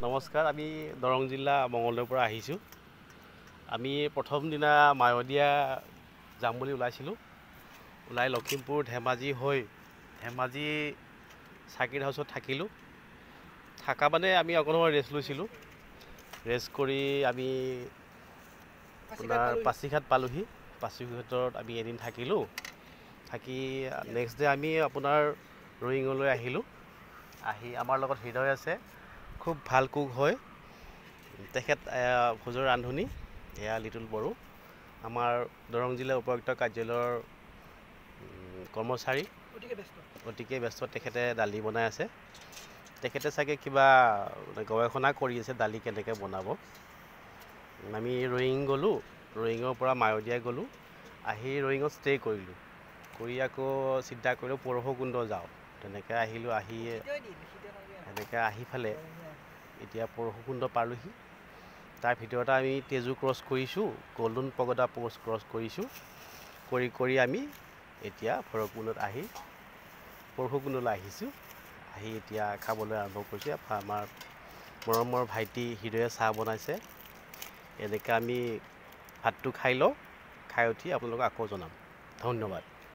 নমস্কাৰ, আমি দৰং জিলা মঙলদৈৰ পৰা আহিছোঁ। আমি প্ৰথম দিনা মায়'দিয়া যাম বুলি ওলাইছিলোঁ। ওলাই লখিমপুৰ ধেমাজি হৈ ধেমাজি চাৰ্কিট হাউচত থাকিলোঁ। থাকা মানে আমি অকণ সময় ৰেষ্ট লৈছিলোঁ। ৰেষ্ট কৰি আমি আপোনাৰ পাছিঘাট পালোঁহি। পাছিঘাটত আমি এদিন থাকিলোঁ। থাকি নেক্সট ডে আমি আপোনাৰ ৰয়িঙলৈ আহিলোঁ। আহি আমাৰ লগত হৃদয় আছে, খুব ভাল কুক হয় তেখেত। ভোজৰ ৰান্ধনি এয়া লিটুল বড়ো, আমাৰ দৰং জিলা উপায়ুক্ত কাৰ্যালয়ৰ কৰ্মচাৰী, অতিকে ব্যস্ত। তেখেতে দালি বনাই আছে। তেখেতে চাগে কিবা গৱেষণা কৰি আছে দালি কেনেকৈ বনাব। আমি ৰয়িং গ'লোঁ, ৰয়িঙৰ পৰা মায়'দিয়া গ'লোঁ। আহি ৰয়িঙত ষ্টে' কৰিলোঁ, কৰি আকৌ চিন্তা কৰিলোঁ পৰশুকুণ্ড যাওঁ। তেনেকৈ আহিলোঁ। এনেকৈ আহি ফালে এতিয়া পৰশুকুণ্ড পালোঁহি। তাৰ ভিতৰতে আমি তেজু ক্ৰছ কৰিছোঁ, গল্ডেন পগোডা প'ষ্ট ক্ৰছ কৰিছোঁ। কৰি আমি এতিয়া পৰশুকুণ্ডলৈ আহিছোঁ। আহি এতিয়া খাবলৈ আৰম্ভ কৰিছোঁ। আমাৰ মৰমৰ ভাইটি হৃদয়ে চাহ বনাইছে। এনেকৈ আমি ভাতটো খাই লওঁ, খাই উঠি আপোনালোকক আকৌ জনাম। ধন্যবাদ।